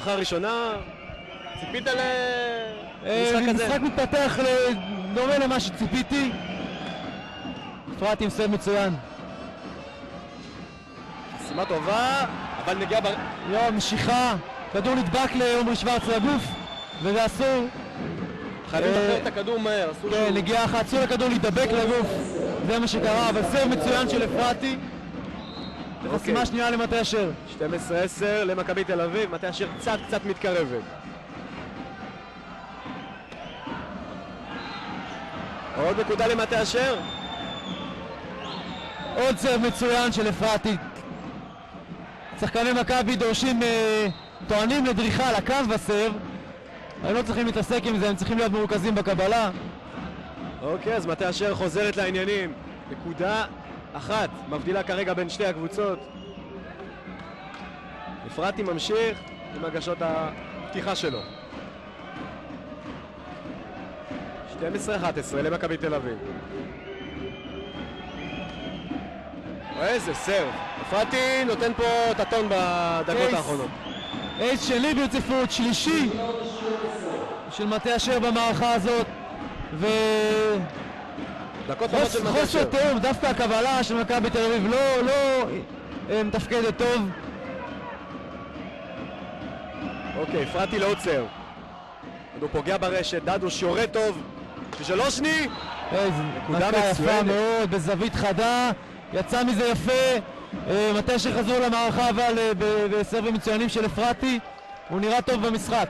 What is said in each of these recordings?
ההערכה הראשונה, ציפית למשחק כזה? משחק מתפתח דומה למה שציפיתי. אפרתי עם סרב מצוין. חסימה טובה, אבל נגיעה משיכה, כדור נדבק לעומרי שוורץ לגוף, וזה אסור. חייבים לחזור את הכדור מהר, אסור כן, נגיעה אחת, אסור לכדור להידבק לגוף, זה מה שקרה, אבל סרב מצוין של אפרתי. וחסימה שנייה למטה אשר. 12-10 למכבי תל אביב, מטה אשר קצת מתקרבת. עוד נקודה למטה אשר. עוד סרב מצוין של אפרתי. שחקני מכבי דורשים, טוענים לדריכה על הקו בסרב. הם לא צריכים להתעסק עם זה, הם צריכים להיות מרוכזים בקבלה. אוקיי, אז מטה אשר חוזרת לעניינים. נקודה אחת מבדילה כרגע בין שתי הקבוצות. אפרתי ממשיך עם הגשות הפתיחה שלו. 12-11 למכבי תל אביב. איזה סרב. אפרתי נותן פה את הטון בדקות האחרונות. אייס שני ברציפות, שלישי של מטה אשר במערכה הזאת. חוסר תיאום, דווקא הקבלה של מכבי תל אביב לא מתפקדת טוב. אוקיי, אפרתי לא עוצר. הוא פוגע ברשת, דדוש יורד טוב. שלושני! איזה נקודה יפה מאוד, בזווית חדה. יצא מזה יפה. מטה אשר חזרו למערכה אבל בסרבים מצוינים של אפרתי. הוא נראה טוב במשחק.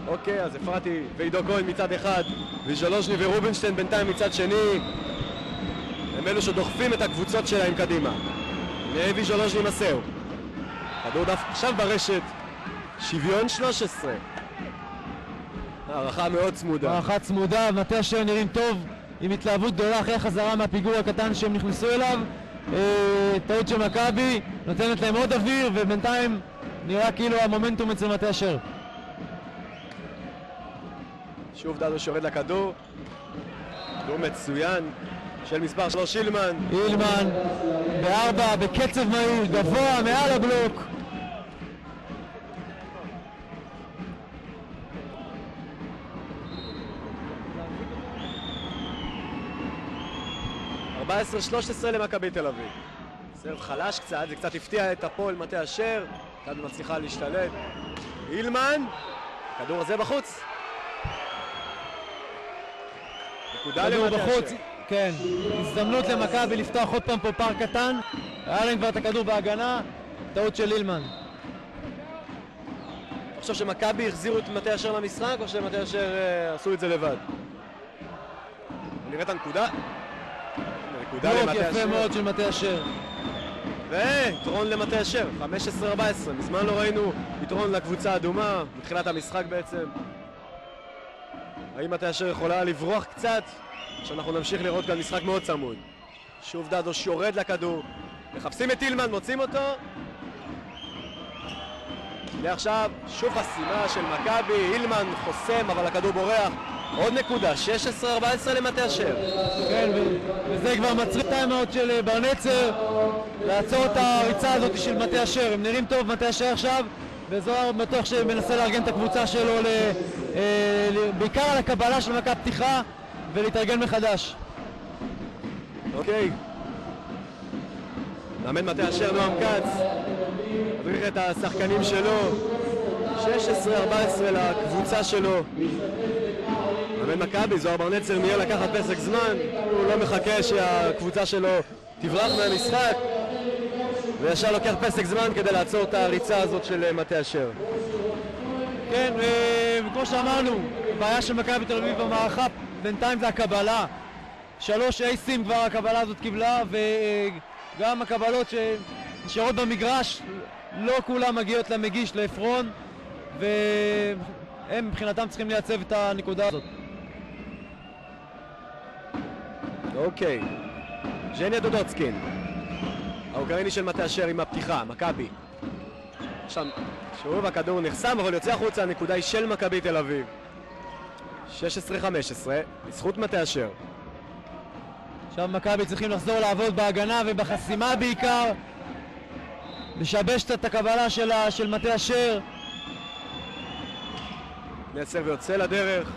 אוקיי, אז אפרתי ועידו כהן מצד אחד ושלושני ורובינשטיין בינתיים מצד שני. הם אלו שדוחפים את הקבוצות שלהם קדימה. נאבי שלושני מסר. כדור דף עכשיו ברשת. שוויון 13. הערכה מאוד צמודה. הערכה צמודה, מטה אשר נראים טוב עם התלהבות גדולה אחרי החזרה מהפיגור הקטן שהם נכנסו אליו. טעות של מכבי נותנת להם עוד אוויר ובינתיים נראה כאילו המומנטום אצל מטה אשר. שוב דדוש יורד לכדור. כדור מצוין של מספר 3 אילמן. אילמן ב4 בקצב מהיר גבוה מעל הבלוק. ב 14-13 למכבי תל אביב. סרב חלש קצת, זה קצת הפתיע את הפועל מטה אשר. מכבי מצליחה להשתלט. אילמן, כדור הזה בחוץ. נקודה למטה אשר. כן, הזדמנות למכבי לפתוח עוד פעם פה פער קטן. היה להם כבר את הכדור בהגנה, טעות של אילמן. אתה חושב שמכבי החזירו את מטה אשר למשחק או שמטה אשר עשו את זה לבד? נראה את הנקודה. יפה מאוד של מטה אשר. ויתרון למטה אשר, 15-14. מזמן לא ראינו יתרון לקבוצה האדומה, בתחילת המשחק בעצם. האם מטה אשר יכולה לברוח קצת? שאנחנו נמשיך לראות כאן משחק מאוד צמוד. שוב דדוש יורד לכדור. מחפשים את אילמן, מוצאים אותו. ועכשיו שוב חסימה של מכבי, אילמן חוסם אבל הכדור בורח. עוד נקודה, 16-14 למטה אשר. כן, וזה כבר מצריך טיימאוט של בר נצר לעצור את הריצה הזאת של מטה אשר. הם נראים טוב מטה אשר עכשיו, וזוהר בטוח שמנסה לארגן את הקבוצה שלו בעיקר על הקבלה של מכה פתיחה ולהתארגן מחדש. אוקיי. מאמן מטה אשר נועם כץ מדריך את השחקנים שלו. 16-14 לקבוצה שלו. מאמן מכבי, זוהר בר נצר מיהר לקחת פסק זמן, הוא לא מחכה שהקבוצה שלו תברח מהמשחק וישר לוקח פסק זמן כדי לעצור את הריצה הזאת של מטה אשר. כן, וכמו שאמרנו, הבעיה של מכבי תל אביב במערכה בינתיים זה הקבלה. 3 אייסים כבר הקבלה הזאת קיבלה, וגם הקבלות שנשארות במגרש לא כולם מגיעות למגיש, לעפרון, והם מבחינתם צריכים לייצב את הנקודה הזאת. אוקיי, ז'ניה דודוצקין, האוקראיני של מטה אשר עם הפתיחה, מכבי. שם שוב הכדור נחסם אבל יוצא החוצה, הנקודה היא של מכבי תל אביב. 16-15 בזכות מטה אשר. עכשיו מכבי צריכים לחזור לעבוד בהגנה ובחסימה בעיקר, לשבש את הקבלה של מטה אשר. הנה סרב יוצא לדרך,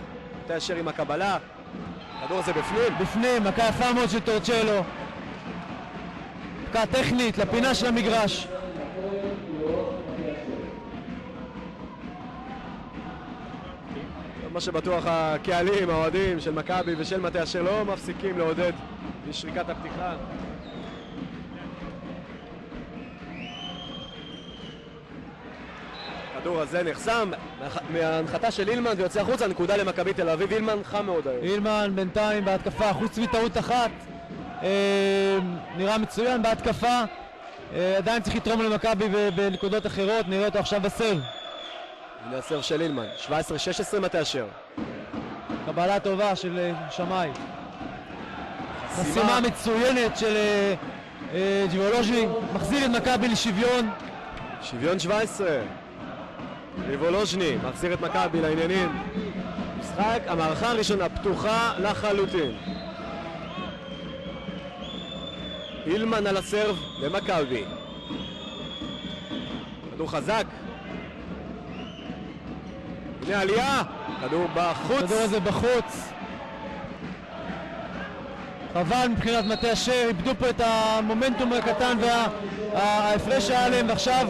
מטה אשר עם הקבלה, הכדור הזה בפנים. בפנים, מכה יפה מאוד של טורצ'לו. מכה טכנית לפינה של המגרש. מה שבטוח הקהלים, האוהדים של מכבי ושל מטה אשר לא מפסיקים לעודד בשריקת הפתיחה. הכדור הזה נחסם מההנחתה של אילמן ויוצא החוצה, נקודה למכבי תל אביב. אילמן חם מאוד היום. אילמן בינתיים בהתקפה, חוץ מטעות אחת, נראה מצוין בהתקפה. עדיין צריך לתרום למכבי בנקודות אחרות, נראה אותו עכשיו בסרב. הנה הסרב של אילמן, 17-16 מטה אשר. קבלה טובה של שמאי. חסימה מצוינת של ג'יבולוז'ני, מחזיר את מכבי לשוויון. שוויון 17. ג'יבולוז'ני מחזיר את מכבי לעניינים. משחק, המערכה הראשונה פתוחה לחלוטין. אילמן על הסרב למכבי. כדור חזק. הנה עלייה, כדור בחוץ. הכדור הזה בחוץ. חבל מבחינת מטה אשר, איבדו פה את המומנטום הקטן וההפרש היה עליהם, ועכשיו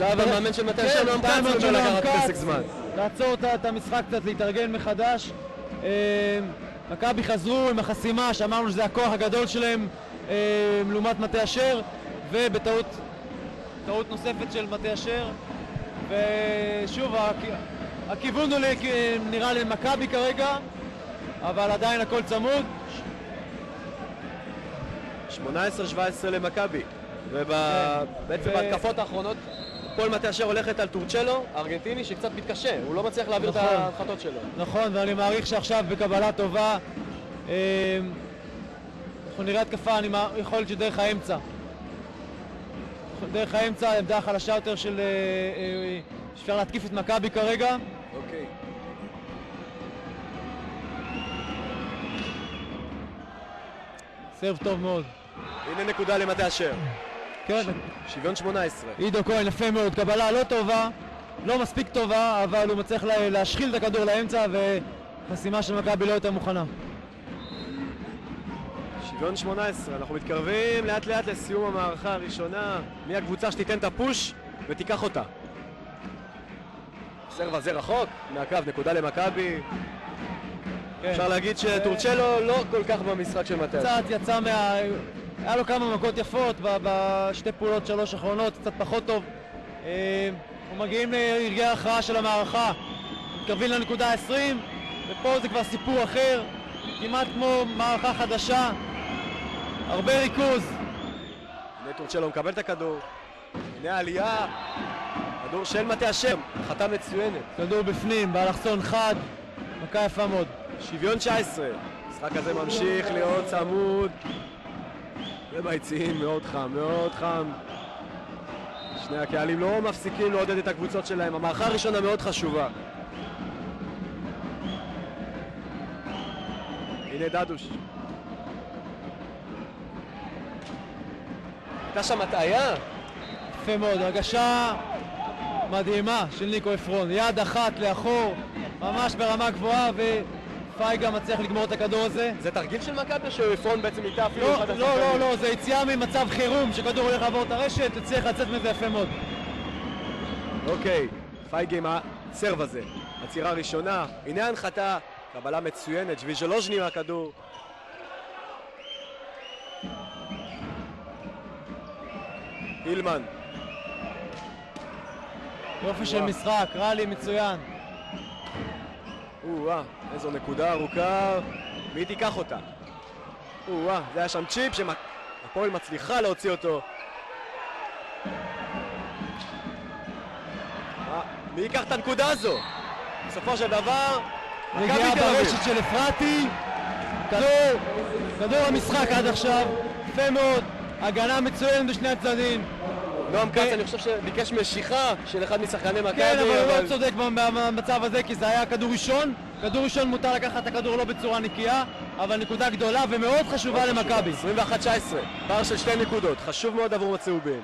המאמן של מטה אשר לא מקץ לקחת פסק זמן. לעצור את המשחק קצת, להתארגן מחדש. מכבי חזרו עם החסימה, שאמרנו שזה הכוח הגדול שלהם לעומת מטה אשר, ובטעות נוספת של מטה אשר. ושוב, הכיוון הוא נראה למכבי כרגע, אבל עדיין הכל צמוד. 18-17 למכבי, ובעצם בהתקפות האחרונות כל מטה אשר הולכת על טורצ'לו, הארגנטיני שקצת מתקשה, הוא לא מצליח להעביר את ההנחתות שלו. נכון, ואני מעריך שעכשיו בקבלה טובה אנחנו נראה התקפה, אני יכול להיות שדרך האמצע. דרך האמצע, עמדה חלשה יותר של שאפשר להתקיף את מכבי כרגע. אוקיי. סרב טוב מאוד. הנה נקודה למטה אשר. כן. שוויון 18. עידו כהן יפה מאוד, קבלה לא טובה, לא מספיק טובה, אבל הוא מצליח להשחיל את הכדור לאמצע וחסימה של מכבי לא יותר מוכנה. שוויון 18, אנחנו מתקרבים לאט לאט לסיום המערכה הראשונה. מי הקבוצה שתיתן את הפוש ותיקח אותה? סרב הזה רחוק, מהקו, נקודה למכבי. כן. אפשר להגיד שטורצ'לו לא כל כך במשחק של מטה. קצת יצא היה לו כמה מכות יפות בשתי פעולות שלוש האחרונות, קצת פחות טוב. אנחנו מגיעים לרגעי ההכרעה של המערכה, מתקרבים לנקודה 20, ופה זה כבר סיפור אחר, כמעט כמו מערכה חדשה, הרבה ריכוז. הנה טורצ'לו מקבל את הכדור, הנה העלייה, כדור של מטה אשר, חטא מצוינת. כדור בפנים, באלכסון חד, מכה יפה מאוד. שוויון 19, המשחק הזה ממשיך להיות צמוד. וביציעים מאוד חם, מאוד חם. שני הקהלים לא מפסיקים לעודד את הקבוצות שלהם. המערכה הראשונה מאוד חשובה. הנה דדוש. הייתה שם הטעיה. יפה מאוד, הרגשה מדהימה של ניקו עפרון. יד אחת לאחור, ממש ברמה גבוהה, פייגה מצליח לגמור את הכדור הזה. זה תרגיל של מכבי שעפרון בעצם איתה אפילו אחד השחקנים? לא, זה יציאה ממצב חירום שכדור הולך לעבור את הרשת, תצליח לצאת מזה יפה מאוד. אוקיי, פייגה עם הסרב הזה, עצירה ראשונה, הנה ההנחתה, קבלה מצוינת, ג'יבולוז'ני מהכדור. אילמן. יופי של משחק, רלי מצוין. איזו נקודה ארוכה, מי תיקח אותה? זה היה שם צ'יפ שהפועל מצליחה להוציא אותו. מי ייקח את הנקודה הזו? בסופו של דבר, נגיעה ברשת של אפרתי, כדור המשחק עד עכשיו, יפה מאוד, הגנה מצוינת בשני הצדדים. נועם כץ, אני חושב שביקש משיכה של אחד משחקני מכבי. כן, אבל הוא לא צודק במצב הזה, כי זה היה כדור ראשון. כדור ראשון מותר לקחת את הכדור לא בצורה נקייה, אבל נקודה גדולה ומאוד חשובה למכבי. 21-19, פער של 2 נקודות, חשוב מאוד עבור הצהובים.